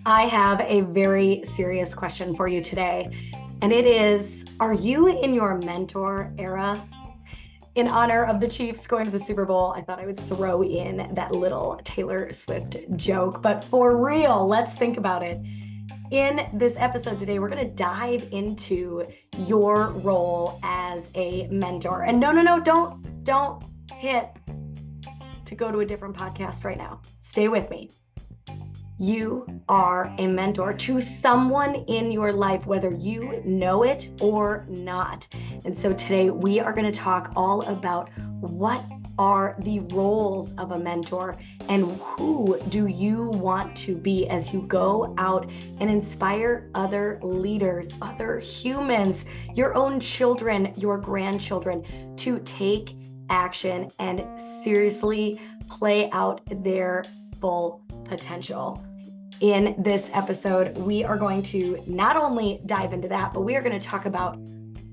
I have a very serious question for you today, and it is, are you in your mentor era? In honor of the Chiefs going to the Super Bowl, I thought I would throw in that little Taylor Swift joke, but for real, let's think about it. In this episode today, we're going to dive into your role as a mentor. And no, don't hit to go to a different podcast right now. Stay with me. You are a mentor to someone in your life, whether you know it or not. And so today we are going to talk all about what are the roles of a mentor and who do you want to be as you go out and inspire other leaders, other humans, your own children, your grandchildren to take action and seriously play out their full potential. In this episode, we are going to not only dive into that, but we are going to talk about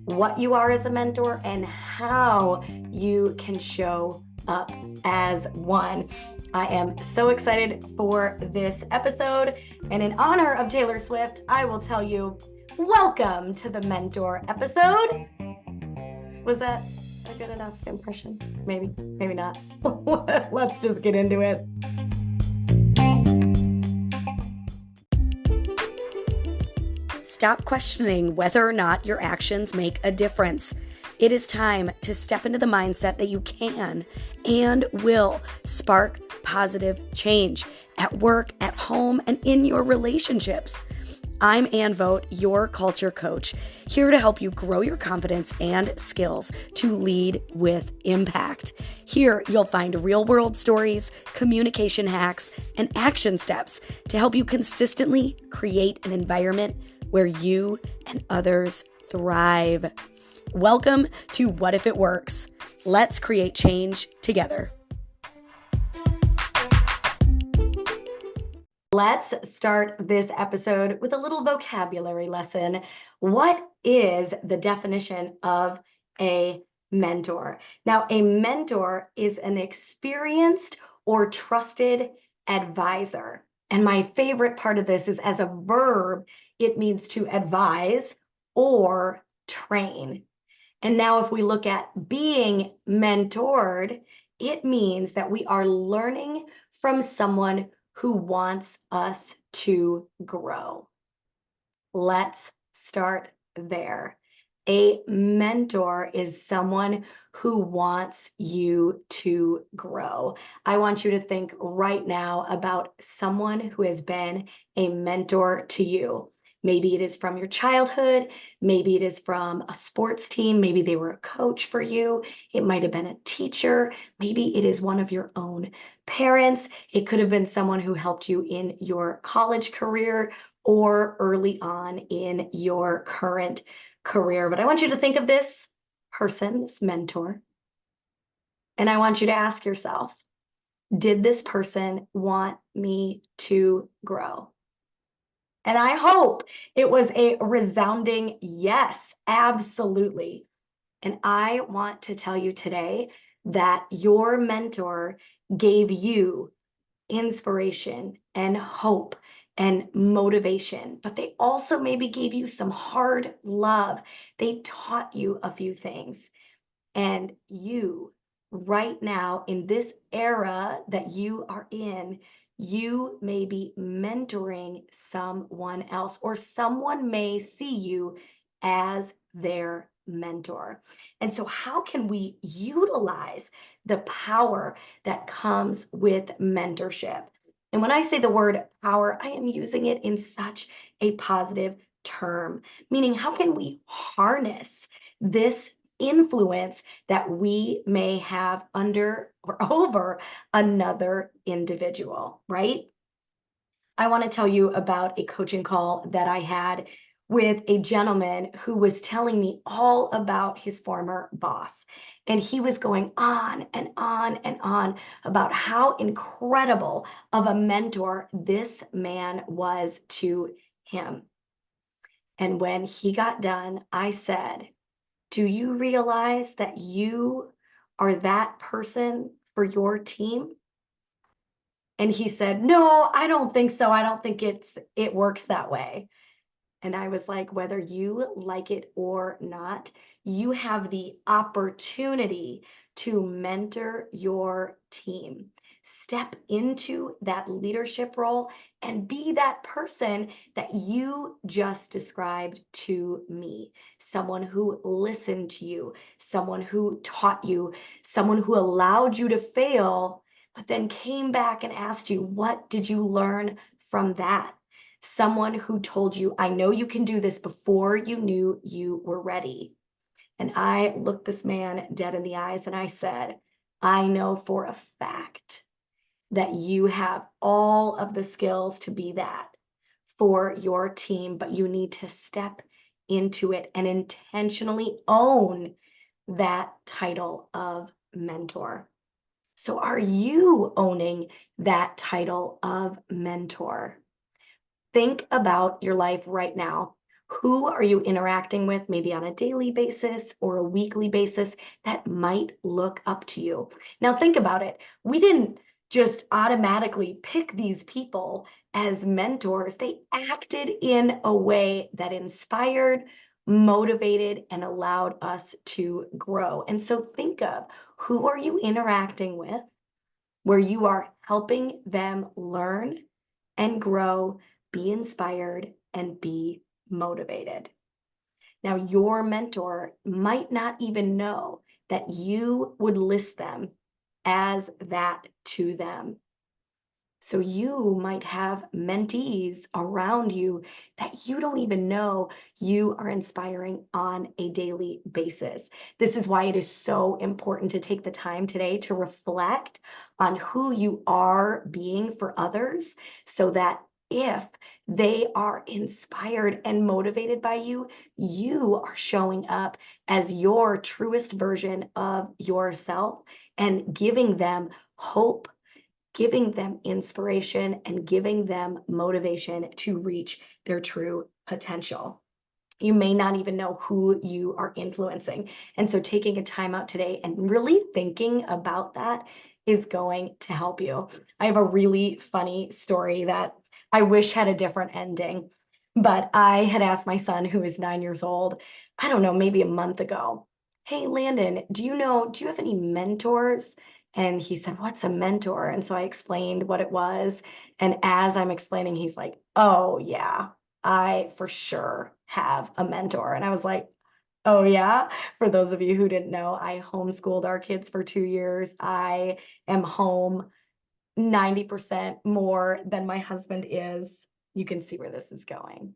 what you are as a mentor and how you can show up as one. I am so excited for this episode. And in honor of Taylor Swift, I will tell you, welcome to the mentor episode. Was that a good enough impression? Maybe not. Let's just get into it. Stop questioning whether or not your actions make a difference. It is time to step into the mindset that you can and will spark positive change at work, at home, and in your relationships. I'm Ann Vogt, your culture coach, here to help you grow your confidence and skills to lead with impact. Here, you'll find real-world stories, communication hacks, and action steps to help you consistently create an environment where you and others thrive. Welcome to What If It Works? Let's create change together. Let's start this episode with a little vocabulary lesson. What is the definition of a mentor? Now, a mentor is an experienced or trusted advisor. And my favorite part of this is as a verb, it means to advise or train. And now if we look at being mentored, it means that we are learning from someone who wants us to grow. Let's start there. A mentor is someone who wants you to grow. I want you to think right now about someone who has been a mentor to you. Maybe it is from your childhood. Maybe it is from a sports team. Maybe they were a coach for you. It might have been a teacher. Maybe it is one of your own parents. It could have been someone who helped you in your college career or early on in your current career. But I want you to think of this person, this mentor, and I want you to ask yourself, did this person want me to grow? And I hope it was a resounding yes, absolutely. And I want to tell you today that your mentor gave you inspiration and hope and motivation, but they also maybe gave you some hard love. They taught you a few things. And you, right now, in this era that you are in, you may be mentoring someone else, or someone may see you as their mentor. And so how can we utilize the power that comes with mentorship? And when I say the word power, I am using it in such a positive term, meaning how can we harness this influence that we may have under or over another individual, right? I want to tell you about a coaching call that I had with a gentleman who was telling me all about his former boss. And he was going on and on and on about how incredible of a mentor this man was to him. And when he got done, I said, do you realize that you are that person for your team? And he said, no, I don't think so. I don't think it works that way. And I was like, whether you like it or not, you have the opportunity to mentor your team. Step into that leadership role and be that person that you just described to me. Someone who listened to you, someone who taught you, someone who allowed you to fail, but then came back and asked you, what did you learn from that? Someone who told you, I know you can do this before you knew you were ready. And I looked this man dead in the eyes and I said, I know for a fact that you have all of the skills to be that for your team, but you need to step into it and intentionally own that title of mentor. So are you owning that title of mentor? Think about your life right now. Who are you interacting with, maybe on a daily basis or a weekly basis, that might look up to you? Now, think about it. We didn't just automatically pick these people as mentors, they acted in a way that inspired, motivated, and allowed us to grow. And so, think of who are you interacting with where you are helping them learn and grow, be inspired, and be motivated. Now, your mentor might not even know that you would list them as that to them. So you might have mentees around you that you don't even know you are inspiring on a daily basis. This is why it is so important to take the time today to reflect on who you are being for others so that if they are inspired and motivated by you, you are showing up as your truest version of yourself and giving them hope, giving them inspiration, and giving them motivation to reach their true potential. You may not even know who you are influencing. And so taking a time out today and really thinking about that is going to help you. I have a really funny story that I wish had a different ending, but I had asked my son, who is 9 years old, I don't know, maybe a month ago, hey, Landon, do you have any mentors? And he said, what's a mentor? And so I explained what it was. And as I'm explaining, he's like, oh, yeah, I for sure have a mentor. And I was like, oh, yeah. For those of you who didn't know, I homeschooled our kids for 2 years. I am home 90% more than my husband is. You can see where this is going.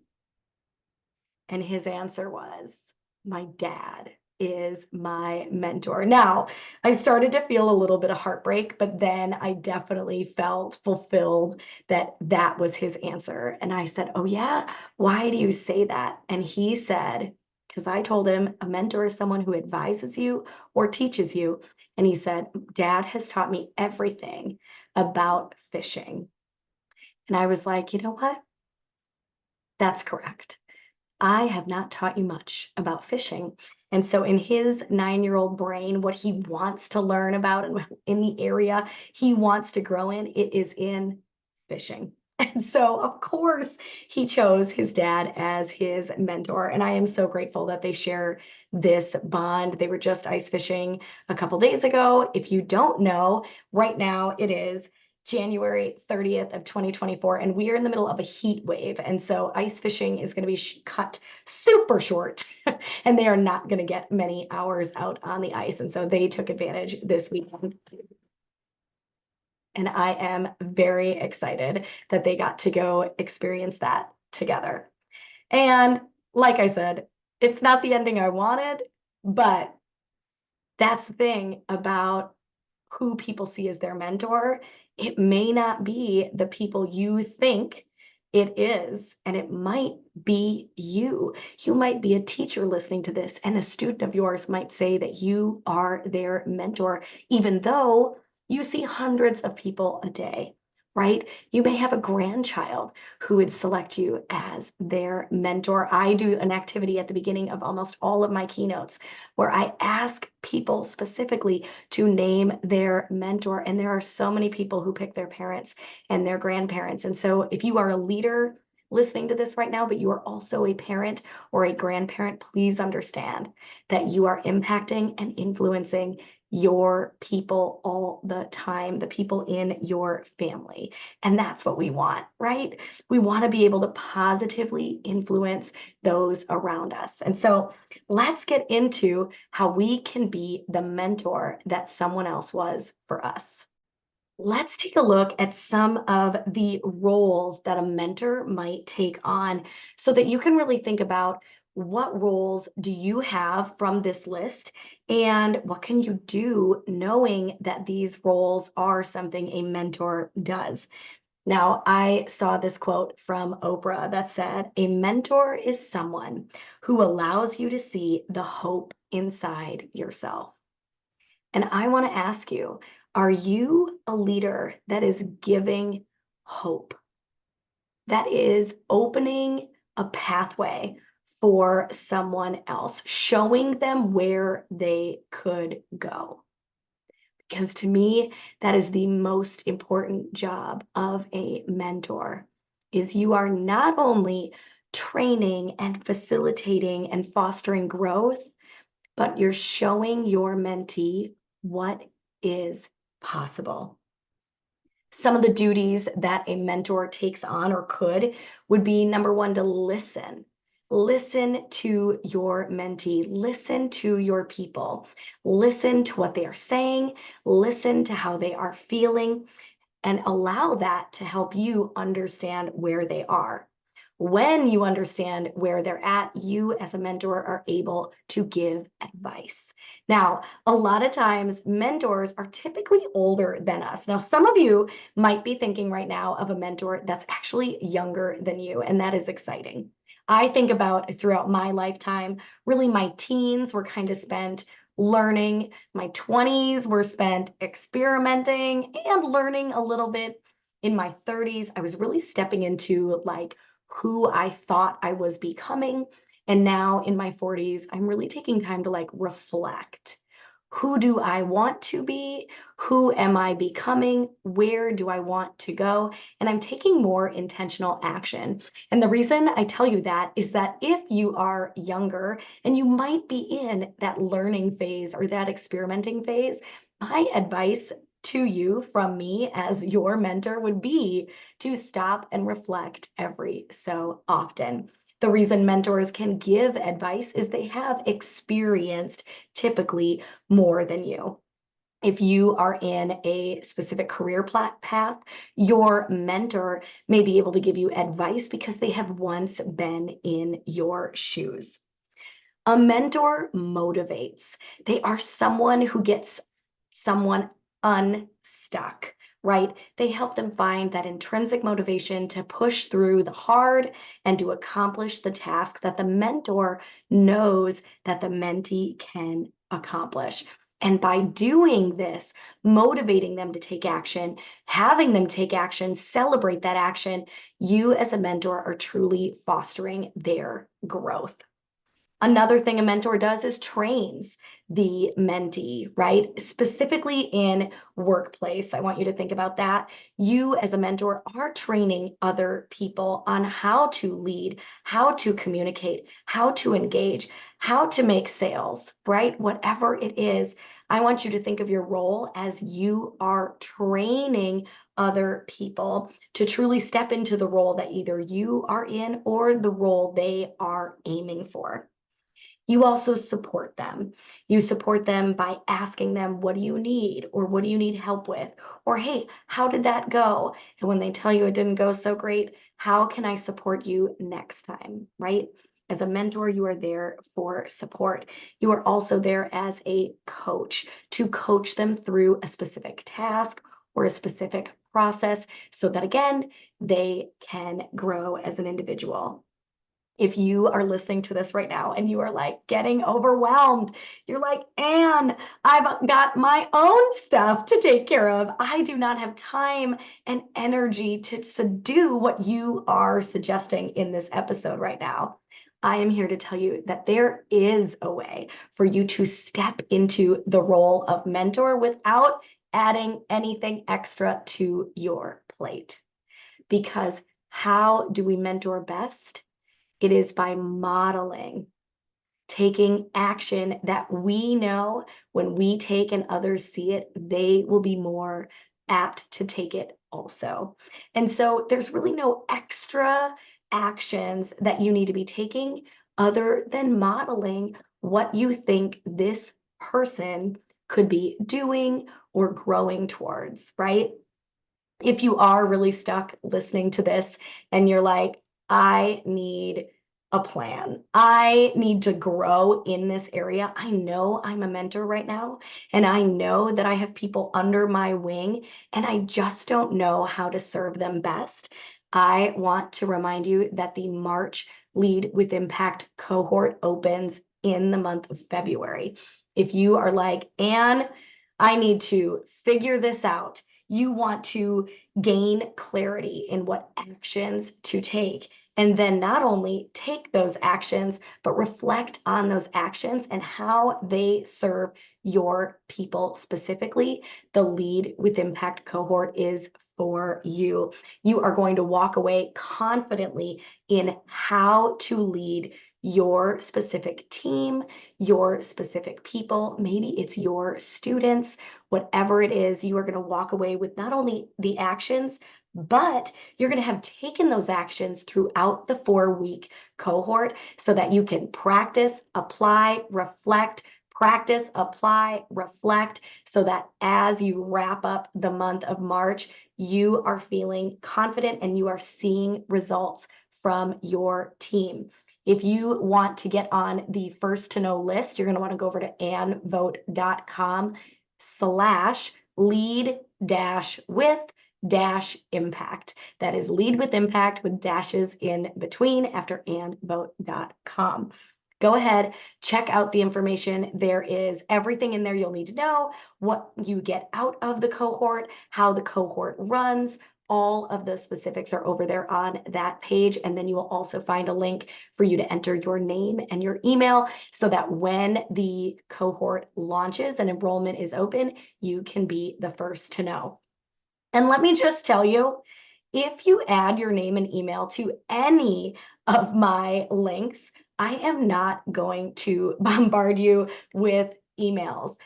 And his answer was, my dad is my mentor. Now, I started to feel a little bit of heartbreak, but then I definitely felt fulfilled that that was his answer. And I said, oh, yeah, why do you say that? And he said, because I told him a mentor is someone who advises you or teaches you. And he said, Dad has taught me everything about fishing. And I was like, you know what? That's correct. I have not taught you much about fishing. And so in his 9-year-old brain, what he wants to learn about and in the area he wants to grow in, it is in fishing. And so, of course, he chose his dad as his mentor. And I am so grateful that they share this bond. They were just ice fishing a couple days ago. If you don't know, right now it is January 30th of 2024, and we are in the middle of a heat wave. And so ice fishing is going to be cut super short, and they are not going to get many hours out on the ice. And so they took advantage this weekend. And I am very excited that they got to go experience that together. And like I said, it's not the ending I wanted, but that's the thing about who people see as their mentor. It may not be the people you think it is, and it might be you. You might be a teacher listening to this, and a student of yours might say that you are their mentor, even though you see hundreds of people a day. right? You may have a grandchild who would select you as their mentor. I do an activity at the beginning of almost all of my keynotes where I ask people specifically to name their mentor. And there are so many people who pick their parents and their grandparents. And so if you are a leader listening to this right now, but you are also a parent or a grandparent, please understand that you are impacting and influencing your people all the time, the people in your family. And that's what we want, right? We want to be able to positively influence those around us. And so let's get into how we can be the mentor that someone else was for us. Let's take a look at some of the roles that a mentor might take on so that you can really think about what roles do you have from this list and what can you do knowing that these roles are something a mentor does. Now, I saw this quote from Oprah that said, "A mentor is someone who allows you to see the hope inside yourself." And I want to ask you, are you a leader that is giving hope, that is opening a pathway for someone else, showing them where they could go? Because to me, that is the most important job of a mentor, is you are not only training and facilitating and fostering growth, but you're showing your mentee what is possible. Some of the duties that a mentor takes on or could would be number one, to listen. Listen to your mentee, listen to your people, listen to what they are saying, listen to how they are feeling, and allow that to help you understand where they are. When you understand where they're at, you as a mentor are able to give advice. Now, a lot of times mentors are typically older than us. Now, some of you might be thinking right now of a mentor that's actually younger than you, and that is exciting. I think about throughout my lifetime, really my teens were kind of spent learning. My 20s were spent experimenting and learning a little bit. In my 30s, I was really stepping into like who I thought I was becoming. And now in my 40s, I'm really taking time to like reflect. Who do I want to be? Who am I becoming? Where do I want to go? And I'm taking more intentional action. And the reason I tell you that is that if you are younger and you might be in that learning phase or that experimenting phase, my advice to you from me as your mentor would be to stop and reflect every so often. The reason mentors can give advice is they have experienced typically more than you. If you are in a specific career path, your mentor may be able to give you advice because they have once been in your shoes. A mentor motivates. They are someone who gets someone unstuck, right? They help them find that intrinsic motivation to push through the hard and to accomplish the task that the mentor knows that the mentee can accomplish. And by doing this, motivating them to take action, having them take action, celebrate that action, you as a mentor are truly fostering their growth. Another thing a mentor does is trains the mentee, right? Specifically in workplace. I want you to think about that. You as a mentor are training other people on how to lead, how to communicate, how to engage, how to make sales, right? Whatever it is, I want you to think of your role as you are training other people to truly step into the role that either you are in or the role they are aiming for. You also support them. You support them by asking them, what do you need? Or what do you need help with? Or, hey, how did that go? And when they tell you it didn't go so great, how can I support you next time, right? As a mentor, you are there for support. You are also there as a coach to coach them through a specific task or a specific process so that, again, they can grow as an individual. If you are listening to this right now and you are like getting overwhelmed, you're like, Anne, I've got my own stuff to take care of. I do not have time and energy to do what you are suggesting in this episode right now. I am here to tell you that there is a way for you to step into the role of mentor without adding anything extra to your plate. Because how do we mentor best? It is by modeling, taking action that we know when we take and others see it, they will be more apt to take it also. And so there's really no extra actions that you need to be taking other than modeling what you think this person could be doing or growing towards, right? If you are really stuck listening to this and you're like, I need a plan. I need to grow in this area. I know I'm a mentor right now, and I know that I have people under my wing, and I just don't know how to serve them best. I want to remind you that the March Lead with Impact cohort opens in the month of February. If you are like, Anne, I need to figure this out, you want to gain clarity in what actions to take. And then not only take those actions, but reflect on those actions and how they serve your people specifically. The Lead with Impact cohort is for you. You are going to walk away confidently in how to lead your specific team, your specific people. Maybe it's your students. Whatever it is, you are going to walk away with not only the actions, but you're going to have taken those actions throughout the 4-week cohort so that you can practice, apply, reflect, practice, apply, reflect, so that as you wrap up the month of March, you are feeling confident and you are seeing results from your team. If you want to get on the first to know list, you're going to want to go over to annvote.com/lead-with-impact. That is lead with impact with dashes in between after annvote.com. Go ahead, check out the information. There is everything in there you'll need to know, what you get out of the cohort, how the cohort runs. All of the specifics are over there on that page. And then you will also find a link for you to enter your name and your email so that when the cohort launches and enrollment is open, you can be the first to know. And let me just tell you, if you add your name and email to any of my links, I am not going to bombard you with emails.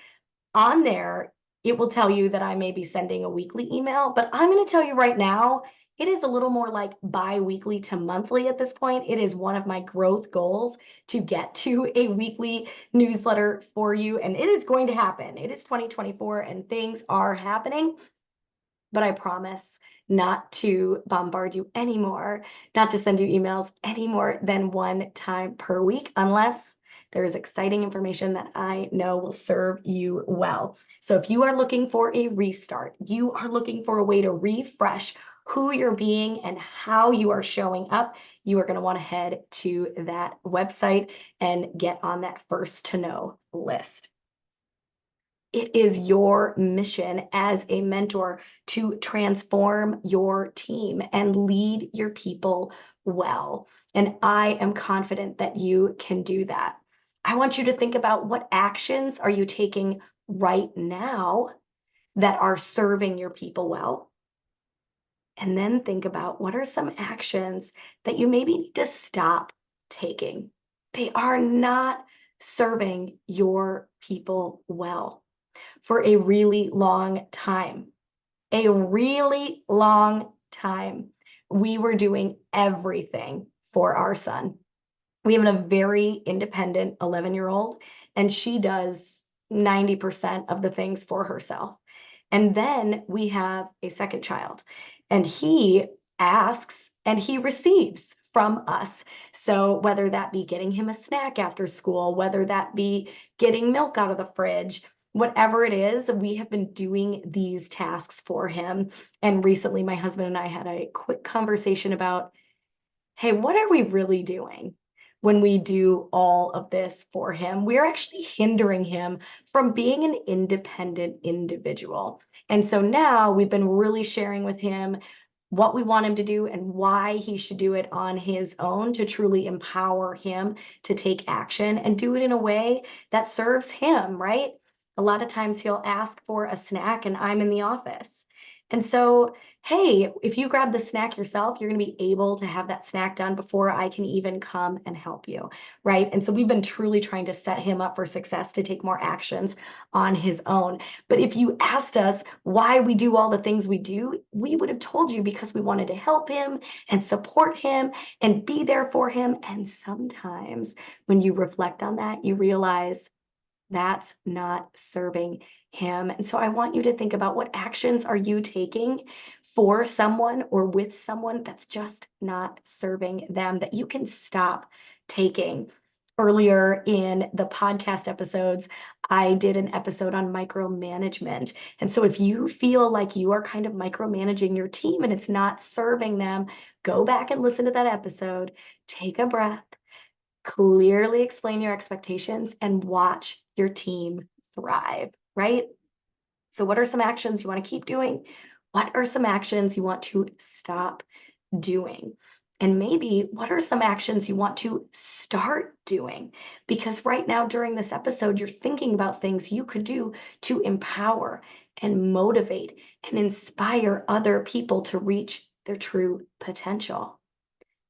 On there, it will tell you that I may be sending a weekly email, but I'm going to tell you right now, it is a little more like bi-weekly to monthly at this point. It is one of my growth goals to get to a weekly newsletter for you, and it is going to happen. It is 2024 and things are happening, but I promise not to bombard you anymore, not to send you emails any more than one time per week, unless there is exciting information that I know will serve you well. So if you are looking for a restart, you are looking for a way to refresh who you're being and how you are showing up, you are going to want to head to that website and get on that first to know list. It is your mission as a mentor to transform your team and lead your people well. And I am confident that you can do that. I want you to think about what actions are you taking right now that are serving your people well. And then think about what are some actions that you maybe need to stop taking. They are not serving your people well. For a really long time, we were doing everything for our son. We have a very independent 11-year-old, and she does 90% of the things for herself. And then we have a second child, and he asks and he receives from us. So whether that be getting him a snack after school, whether that be getting milk out of the fridge, whatever it is, we have been doing these tasks for him. And recently, my husband and I had a quick conversation about, hey, what are we really doing? when we do all of this for him. We're actually hindering him from being an independent individual. And so now we've been really sharing with him what we want him to do and why he should do it on his own to truly empower him to take action and do it in a way that serves him, right? A lot of times he'll ask for a snack and I'm in the office. And so, hey, if you grab the snack yourself, you're going to be able to have that snack done before I can even come and help you, right? And so we've been truly trying to set him up for success to take more actions on his own. But if you asked us why we do all the things we do, we would have told you because we wanted to help him and support him and be there for him. And sometimes when you reflect on that, you realize that's not serving him. And so I want you to think about what actions are you taking for someone or with someone that's just not serving them, that you can stop taking. Earlier in the podcast episodes, I did an episode on micromanagement. And so if you feel like you are kind of micromanaging your team and it's not serving them, go back and listen to that episode, take a breath, clearly explain your expectations, and watch your team thrive, right? So, what are some actions you want to keep doing? What are some actions you want to stop doing? And maybe what are some actions you want to start doing? Because right now, during this episode, you're thinking about things you could do to empower and motivate and inspire other people to reach their true potential.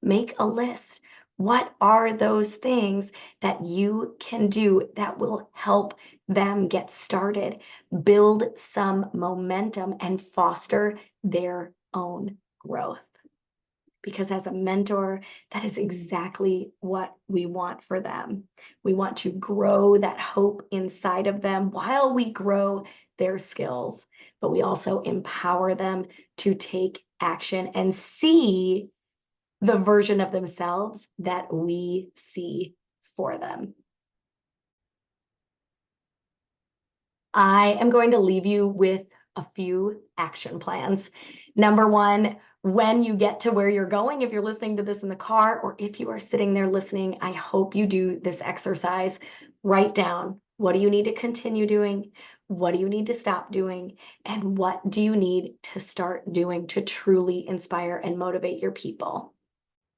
Make a list. What are those things that you can do that will help them get started, build some momentum, and foster their own growth? Because as a mentor, that is exactly what we want for them. We want to grow that hope inside of them while we grow their skills, but we also empower them to take action and see the version of themselves that we see for them. I am going to leave you with a few action plans. Number one, when you get to where you're going, if you're listening to this in the car or if you are sitting there listening, I hope you do this exercise. Write down, what do you need to continue doing? What do you need to stop doing? And what do you need to start doing to truly inspire and motivate your people?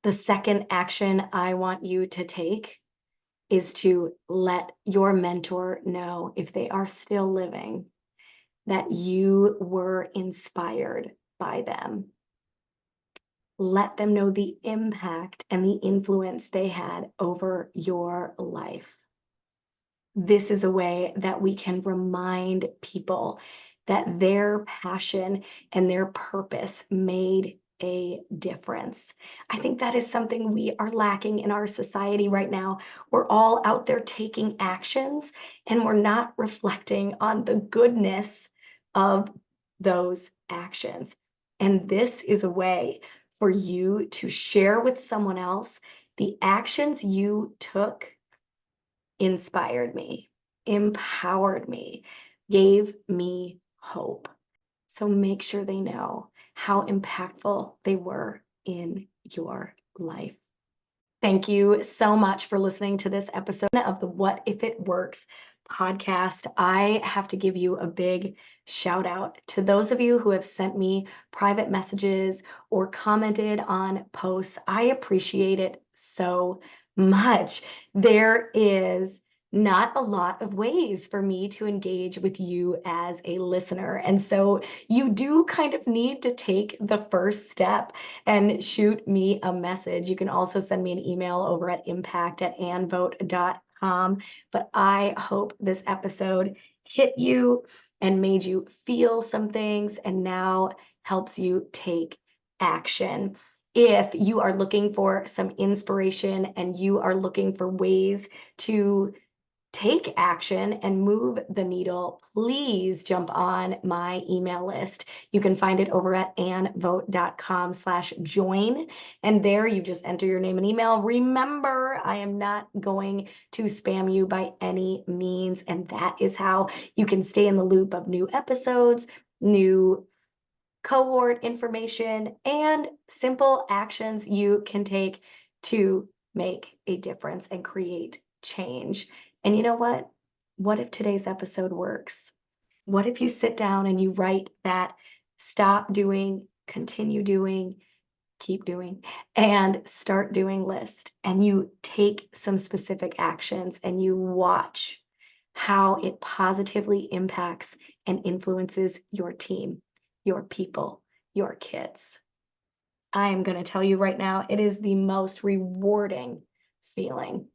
The second action I want you to take is to let your mentor know, if they are still living, that you were inspired by them. Let them know the impact and the influence they had over your life. This is a way that we can remind people that their passion and their purpose made a difference. I think that is something we are lacking in our society right now. We're all out there taking actions and we're not reflecting on the goodness of those actions. And this is a way for you to share with someone else the actions you took inspired me, empowered me, gave me hope. So make sure they know how impactful they were in your life. Thank you so much for listening to this episode of the What If It Works podcast. I have to give you a big shout out to those of you who have sent me private messages or commented on posts. I appreciate it so much. There is not a lot of ways for me to engage with you as a listener. And so you do kind of need to take the first step and shoot me a message. You can also send me an email over at impact@anvote.com. But I hope this episode hit you and made you feel some things and now helps you take action. If you are looking for some inspiration and you are looking for ways to take action and move the needle, please jump on my email list. You can find it over at anvote.com/join. And there you just enter your name and email. Remember, I am not going to spam you by any means. And that is how you can stay in the loop of new episodes, new cohort information, and simple actions you can take to make a difference and create change. And you know what? What if today's episode works? What if you sit down and you write that stop doing, continue doing, keep doing, and start doing list, and you take some specific actions and you watch how it positively impacts and influences your team, your people, your kids? I am going to tell you right now, it is the most rewarding feeling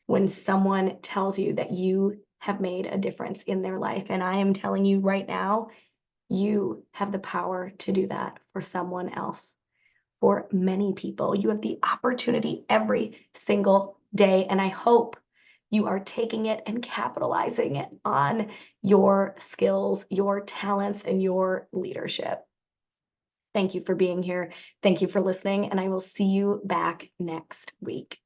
when someone tells you that you have made a difference in their life. And I am telling you right now, you have the power to do that for someone else. For many people, you have the opportunity every single day. And I hope you are taking it and capitalizing it on your skills, your talents, and your leadership. Thank you for being here. Thank you for listening, and I will see you back next week.